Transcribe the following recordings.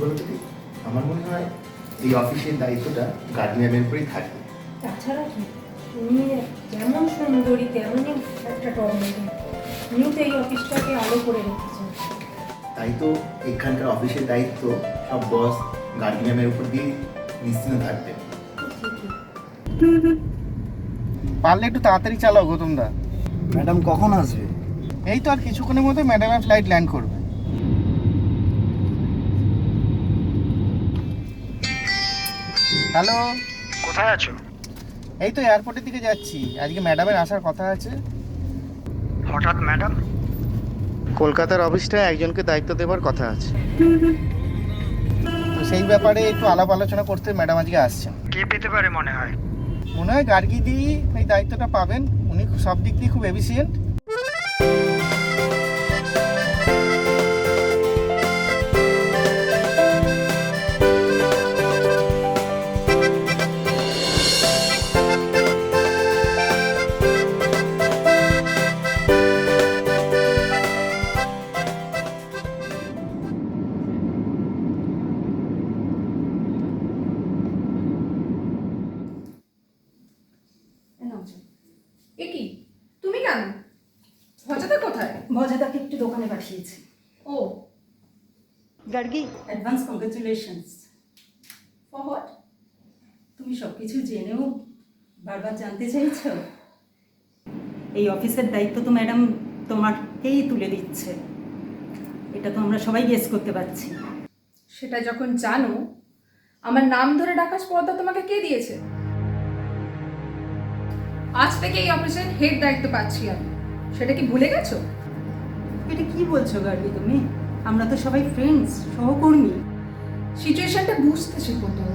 বলতো কি, আমার মনে হয় এই অফিসের দায়িত্বটা গার্ডিয়ানের উপরেই থাকে। তাছাড়া কি, তুমি যেমন সুন্দরী তেমনই একটা টর্নেডো। তুমিও তো এই অফিসটাকে আলো করে রেখেছেন। তাই তো এখানকার অফিসের দায়িত্ব সব বস গার্ডিয়ানের উপর দিয়ে নিশ্চিন্ত থাকবে। পারলে একটু তাড়াতাড়ি চালাও গৌতম দা। ম্যাডাম কখন আসবে? এই তো আর কিছুক্ষণের মধ্যে ম্যাডামের ফ্লাইট ল্যান্ড করবে। হ্যালো, কোথায় আছো? এই তো এয়ারপোর্টের দিকে যাচ্ছি, আজকে ম্যাডামের আসার কথা আছে। হঠাৎ ম্যাডাম? কলকাতার অফিসটায় একজনকে দায়িত্ব দেওয়ার কথা আছে, তো সেই ব্যাপারে একটু আলাপ আলোচনা করতে ম্যাডাম আজকে আসছেন। কে পেতে পারে মনে হয়? মনে হয় গার্গী দি এই দায়িত্বটা পাবেন, উনি সব দিক দিয়ে খুব এফিসিয়েন্ট। এ কি, তুমি কেন? ভজাদা কোথায়? ভজাদাকে একটু দোকানে পাঠিয়েছি। ও, Gargi, advance congratulations. For what? তুমি সব কিছু জেনেও বারবার জানতে চাইছো। এই অফিসের দায়িত্ব তো ম্যাডাম তোমাকেই তুলে দিচ্ছে, এটা তো আমরা সবাই গেস করতে পারছি। সেটা যখন জানো, আমার নাম ধরে ডাকার স্পর্ধা তোমাকে কে দিয়েছে? আজ থেকে এই অফিসের হেড দায়িত্ব পাচ্ছি আমি, সেটা কি ভুলে গেছো? এটা কি বলছো গার্গী তুমি? আমরা তো সবাই ফ্রেন্ডস, সহকর্মী। সিচুয়েশনটা বুঝতে শেখো তো।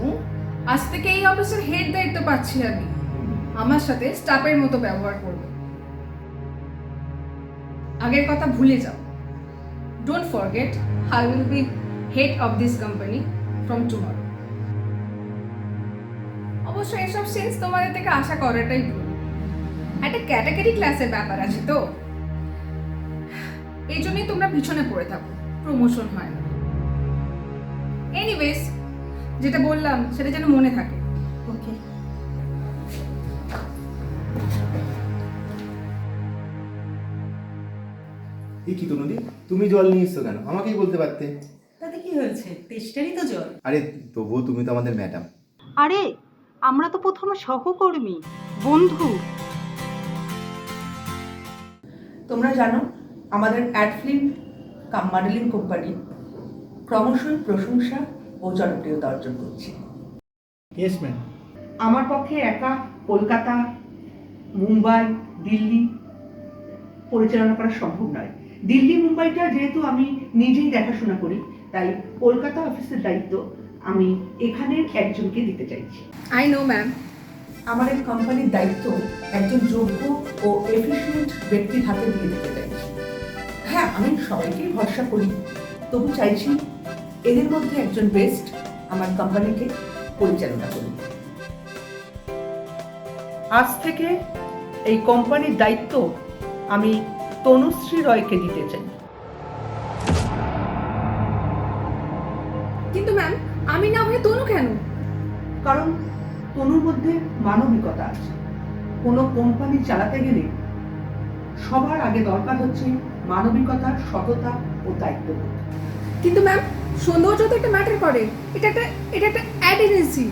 আজ থেকে এই অফিসের হেড দায়িত্ব পাচ্ছি আমি, আমার সাথে স্টাফের মতো ব্যবহার করবে। আগের কথা ভুলে যাও। Don't forget, I will be head of this company from tomorrow. অবশ্য এসব সেন্স তোমাদের থেকে আশা করাটাই ভুল। একটা ক্যাটাগরি ক্লাসের ব্যাপার আছে তো, এই জন্যই তোমরা পিছনে পড়ে থাকো, প্রমোশন হয় না। এনিওয়েজ, যেটা বললাম সেটা যেন মনে থাকে। ওকে। এই কি তনুদি, তুমি জল নিয়ে এসছো কেন? আমাকেই বলতে পারতে। তাতে কি হয়েছে, টেস্টারই তো জল। আরে তবুও তুমি তো আমাদের ম্যাডাম। আরে আমরা তো প্রথমে সহকর্মী, বন্ধু। তোমরা জানো আমাদের অ্যাড ফিল্ম কাম মডেলিং কোম্পানি ক্রমশই প্রশংসা ও জনপ্রিয়তা অর্জন করছে। Yes ma'am. আমার পক্ষে একা কলকাতা, মুম্বাই, দিল্লি পরিচালনা করা সম্ভব নয়। দিল্লি মুম্বাইটা যেহেতু আমি নিজেই দেখাশোনা করি, তাই কলকাতা অফিসের দায়িত্ব আমি এখানের একজনকে দিতে চাইছি। I know ma'am. আমার এই কোম্পানির দায়িত্ব একজন যোগ্য ও এফিশিয়েন্ট ব্যক্তির হাতে দিয়ে দিতে চাইছি। হ্যাঁ, আমি সবাইকেই ভরসা করি, তবু চাইছি এদের মধ্যে একজন বেস্ট আমার কোম্পানিকে পরিচালনা করুন। আজ থেকে এই কোম্পানির দায়িত্ব আমি তনুশ্রী রয়কে দিতে চাই। কিন্তু ম্যাম, আমি না হয়ে তনু কেন? কারণ তনুর মধ্যে মানবিকতা আছে। কোনো কোম্পানি চালাতে গেলে সবার আগে দরকার হচ্ছে মানবিকতা, সততা ও দায়িত্ববোধ। কিন্তু ম্যাম, সৌন্দর্য তো একটা ম্যাটার করে। এটা একটা অ্যাড এজেন্সি।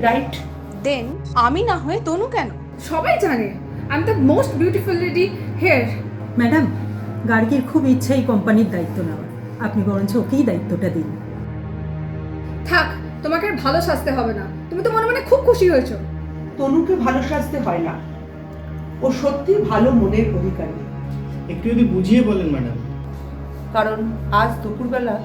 রাইট। দেন আমি না হয়ে তনু কেন? সবাই জানে I am the most beautiful lady here. Madam, গার্গীর খুব ইচ্ছা এই কোম্পানির দায়িত্ব নেওয়ার, আপনি বরঞ্চ ওকেই দায়িত্বটা দিন। থাক, তোমাকে আর ভালো সাজতে হবে না, তুমি তো মনে মনে খুব খুশি হয়েছো। তনুকে ভালো সাজতে হয় না, ও সত্যি ভালো মনের অধিকারী। একটু যদি বুঝিয়ে বলেন ম্যাডাম। কারণ আজ দুপুরবেলা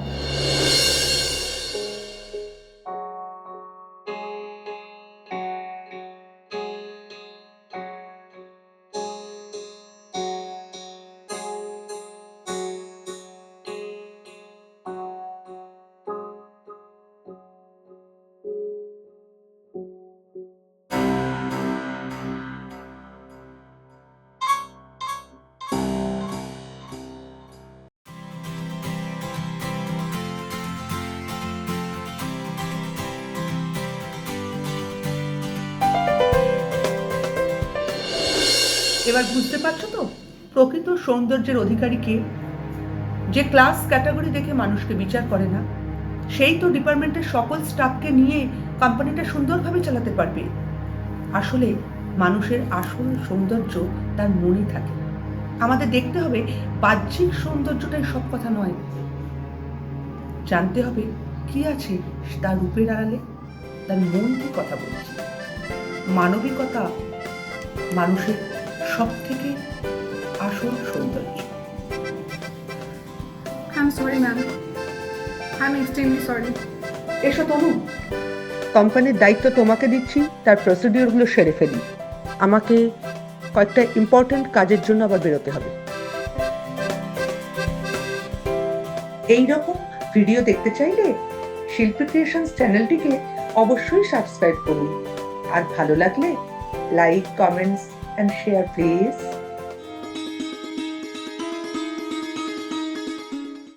এবার বুঝতে পারছো তো প্রকৃত সৌন্দর্যের অধিকারী কে? যে ক্লাস ক্যাটাগরি দেখে মানুষকে বিচার করে না, সেই তো ডিপার্টমেন্টের সকল স্টাফকে নিয়ে কোম্পানিটা সুন্দরভাবে চালাতে পারবে। আসলে মানুষের আসল সৌন্দর্য তার মনে থাকে। আমাদের দেখতে হবে বাহ্যিক সৌন্দর্যটাই সব কথা নয়, জানতে হবে কি আছে তার রূপের আড়ালে, তার মন কি কথা বলছে। মানবিকতা মানুষের সব থেকে আসল সৌন্দর্য। I'm sorry, ma'am. I'm extremely sorry. এসো তনু, কোম্পানির দায়িত্ব তোমাকে দিচ্ছি, তার প্রসিডিওরগুলো সেরে ফেলি। আমাকে কয়েকটা ইম্পর্ট্যান্ট কাজের জন্য আবার বেরোতে হবে। এই রকম ভিডিও দেখতে চাইলে শিল্পী ক্রিয়েশনস চ্যানেলটিকে অবশ্যই সাবস্ক্রাইব করুন, আর ভালো লাগলে like, comments and share please.